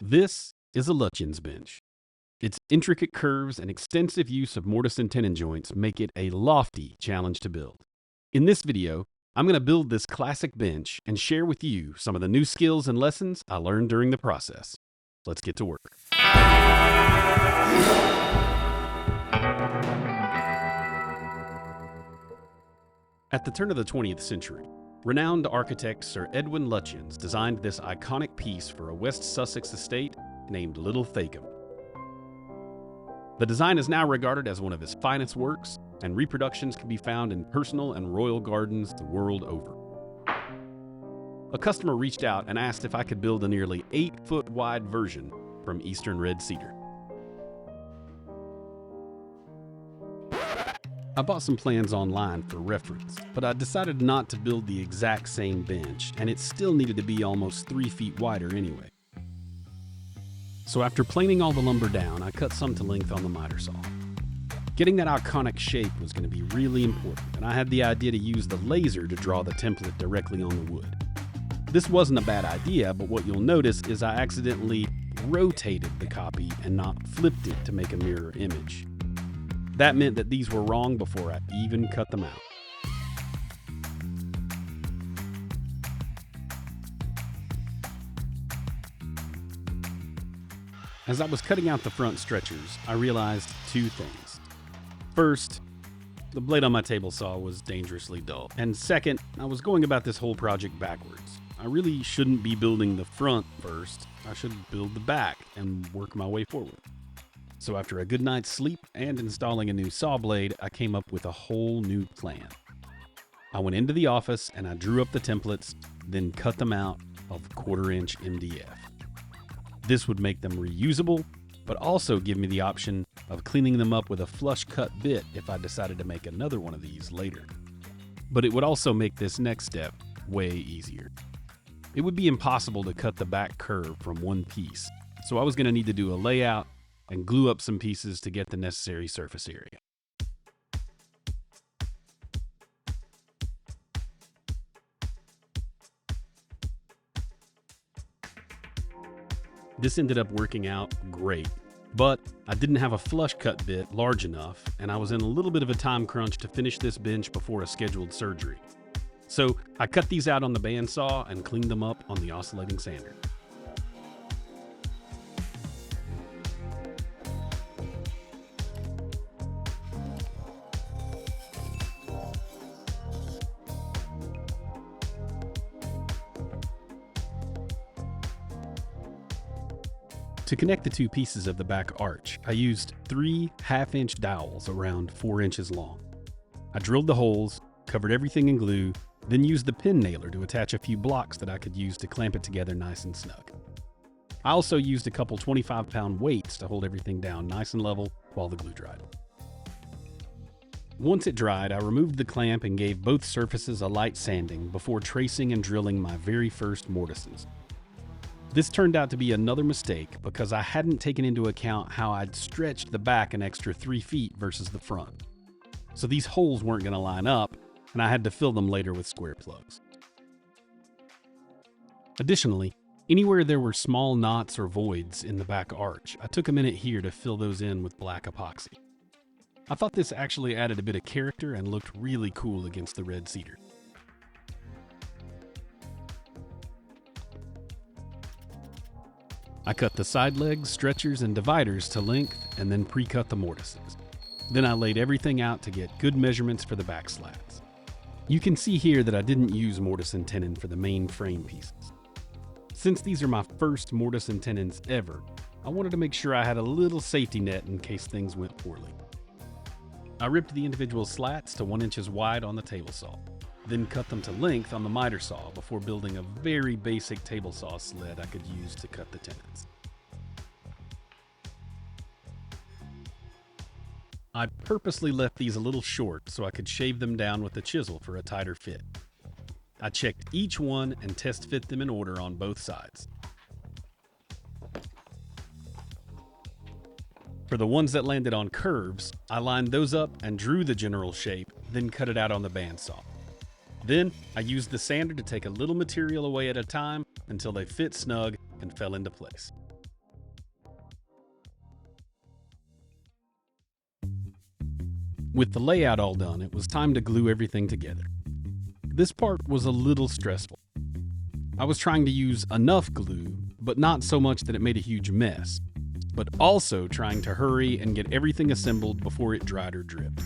This is a Lutyens bench. Its intricate curves and extensive use of mortise and tenon joints make it a lofty challenge to build. In this video, I'm going to build this classic bench and share with you some of the new skills and lessons I learned during the process. Let's get to work. At the turn of the 20th century, renowned architect Sir Edwin Lutyens designed this iconic piece for a West Sussex estate named Little Thacum. The design is now regarded as one of his finest works, and reproductions can be found in personal and royal gardens the world over. A customer reached out and asked if I could build a nearly 8-foot wide version from Eastern red cedar. I bought some plans online for reference, but I decided not to build the exact same bench, and it still needed to be almost 3 feet wider anyway. So after planing all the lumber down, I cut some to length on the miter saw. Getting that iconic shape was going to be really important, and I had the idea to use the laser to draw the template directly on the wood. This wasn't a bad idea, but what you'll notice is I accidentally rotated the copy and not flipped it to make a mirror image. That meant that these were wrong before I even cut them out. As I was cutting out the front stretchers, I realized two things. First, the blade on my table saw was dangerously dull. And second, I was going about this whole project backwards. I really shouldn't be building the front first. I should build the back and work my way forward. So after a good night's sleep and installing a new saw blade, I came up with a whole new plan. I went into the office and I drew up the templates, then cut them out of 1/4 inch MDF. This would make them reusable, but also give me the option of cleaning them up with a flush cut bit if I decided to make another one of these later. But it would also make this next step way easier. It would be impossible to cut the back curve from one piece, so I was going to need to do a layout and glue up some pieces to get the necessary surface area. This ended up working out great, but I didn't have a flush cut bit large enough, and I was in a little bit of a time crunch to finish this bench before a scheduled surgery. So I cut these out on the bandsaw and cleaned them up on the oscillating sander. To connect the two pieces of the back arch, I used 3 1/2-inch dowels around 4 inches long. I drilled the holes, covered everything in glue, then used the pin nailer to attach a few blocks that I could use to clamp it together nice and snug. I also used a couple 25-pound weights to hold everything down nice and level while the glue dried. Once it dried, I removed the clamp and gave both surfaces a light sanding before tracing and drilling my very first mortises. This turned out to be another mistake because I hadn't taken into account how I'd stretched the back an extra 3 feet versus the front. So these holes weren't going to line up, and I had to fill them later with square plugs. Additionally, anywhere there were small knots or voids in the back arch, I took a minute here to fill those in with black epoxy. I thought this actually added a bit of character and looked really cool against the red cedar. I cut the side legs, stretchers, and dividers to length and then pre-cut the mortises. Then I laid everything out to get good measurements for the back slats. You can see here that I didn't use mortise and tenon for the main frame pieces. Since these are my first mortise and tenons ever, I wanted to make sure I had a little safety net in case things went poorly. I ripped the individual slats to 1 inch wide on the table saw, then cut them to length on the miter saw before building a very basic table saw sled I could use to cut the tenons. I purposely left these a little short so I could shave them down with a chisel for a tighter fit. I checked each one and test fit them in order on both sides. For the ones that landed on curves, I lined those up and drew the general shape, then cut it out on the bandsaw. Then I used the sander to take a little material away at a time until they fit snug and fell into place. With the layout all done, it was time to glue everything together. This part was a little stressful. I was trying to use enough glue, but not so much that it made a huge mess, but also trying to hurry and get everything assembled before it dried or dripped.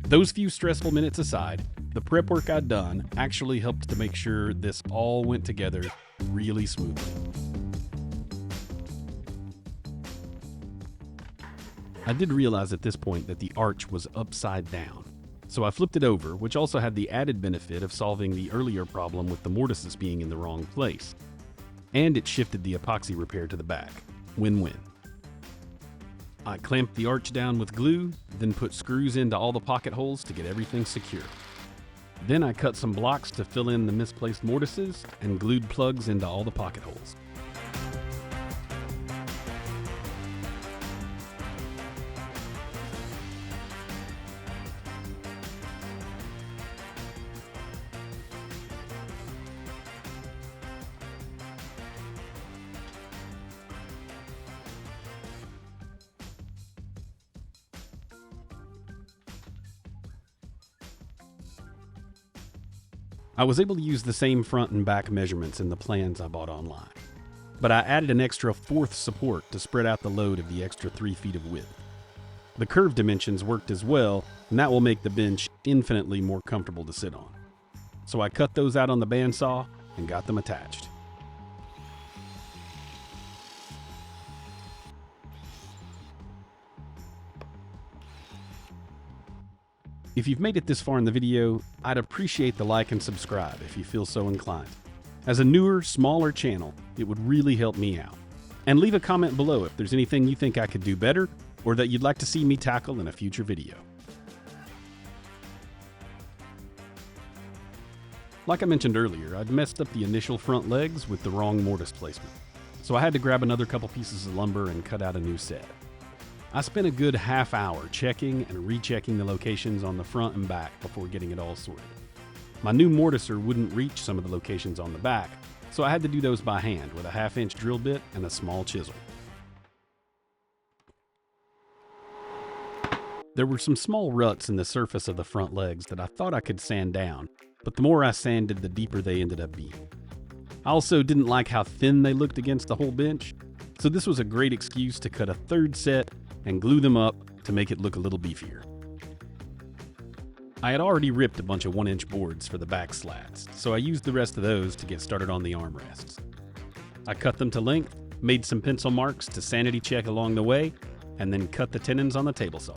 Those few stressful minutes aside, the prep work I'd done actually helped to make sure this all went together really smoothly. I did realize at this point that the arch was upside down, so I flipped it over, which also had the added benefit of solving the earlier problem with the mortises being in the wrong place. And it shifted the epoxy repair to the back. Win-win. I clamped the arch down with glue, then put screws into all the pocket holes to get everything secure. Then I cut some blocks to fill in the misplaced mortises and glued plugs into all the pocket holes. I was able to use the same front and back measurements in the plans I bought online, but I added an extra fourth support to spread out the load of the extra 3 feet of width. The curve dimensions worked as well, and that will make the bench infinitely more comfortable to sit on. So I cut those out on the bandsaw and got them attached. If you've made it this far in the video, I'd appreciate the like and subscribe if you feel so inclined. As a newer, smaller channel, it would really help me out. And leave a comment below if there's anything you think I could do better or that you'd like to see me tackle in a future video. Like I mentioned earlier, I'd messed up the initial front legs with the wrong mortise placement, so I had to grab another couple pieces of lumber and cut out a new set. I spent a good half hour checking and rechecking the locations on the front and back before getting it all sorted. My new mortiser wouldn't reach some of the locations on the back, so I had to do those by hand with a 1/2-inch drill bit and a small chisel. There were some small ruts in the surface of the front legs that I thought I could sand down, but the more I sanded, the deeper they ended up being. I also didn't like how thin they looked against the whole bench, so this was a great excuse to cut a third set and glue them up to make it look a little beefier. I had already ripped a bunch of 1-inch boards for the back slats, so I used the rest of those to get started on the armrests. I cut them to length, made some pencil marks to sanity check along the way, and then cut the tenons on the table saw.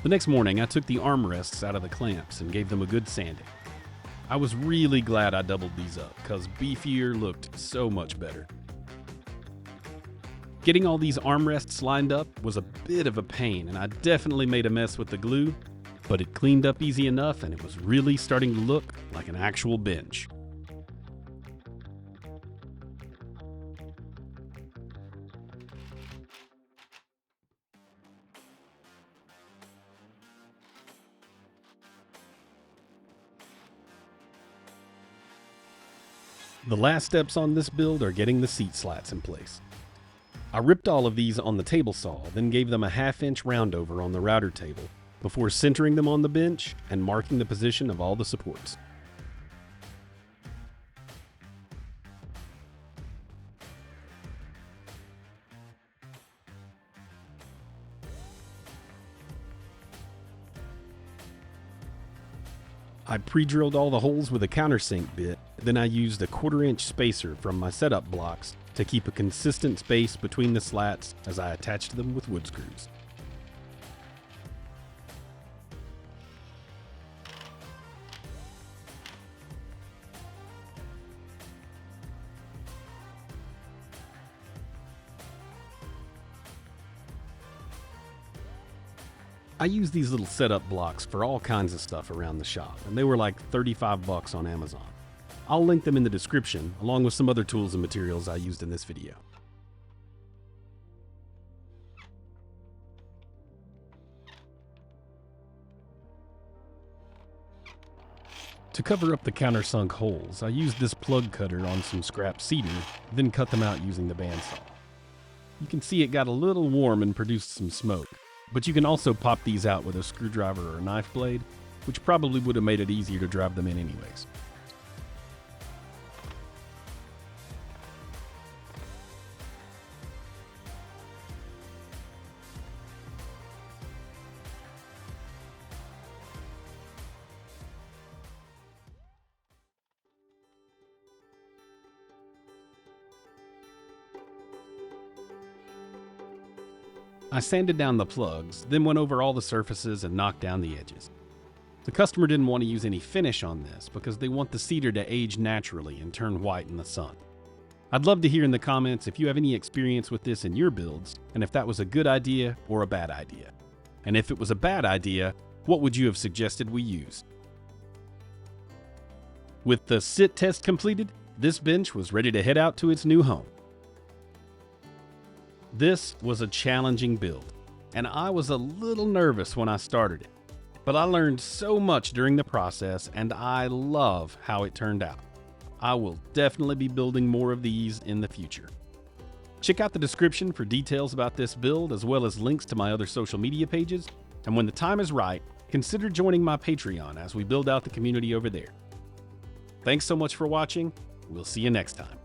The next morning, I took the armrests out of the clamps and gave them a good sanding. I was really glad I doubled these up, cause beefier looked so much better. Getting all these armrests lined up was a bit of a pain, and I definitely made a mess with the glue, but it cleaned up easy enough and it was really starting to look like an actual bench. The last steps on this build are getting the seat slats in place. I ripped all of these on the table saw, then gave them a 1/2-inch roundover on the router table before centering them on the bench and marking the position of all the supports. I pre-drilled all the holes with a countersink bit, then I used a 1/4-inch spacer from my setup blocks to keep a consistent space between the slats as I attached them with wood screws. I use these little setup blocks for all kinds of stuff around the shop, and they were like $35 on Amazon. I'll link them in the description, along with some other tools and materials I used in this video. To cover up the countersunk holes, I used this plug cutter on some scrap cedar, then cut them out using the bandsaw. You can see it got a little warm and produced some smoke, but you can also pop these out with a screwdriver or a knife blade, which probably would have made it easier to drive them in anyways. I sanded down the plugs, then went over all the surfaces and knocked down the edges. The customer didn't want to use any finish on this because they want the cedar to age naturally and turn white in the sun. I'd love to hear in the comments if you have any experience with this in your builds, and if that was a good idea or a bad idea. And if it was a bad idea, what would you have suggested we use? With the sit test completed, this bench was ready to head out to its new home. This was a challenging build, and I was a little nervous when I started it, but I learned so much during the process, and I love how it turned out. I will definitely be building more of these in the future. Check out the description for details about this build, as well as links to my other social media pages, and when the time is right, consider joining my Patreon as we build out the community over there. Thanks so much for watching. We'll see you next time.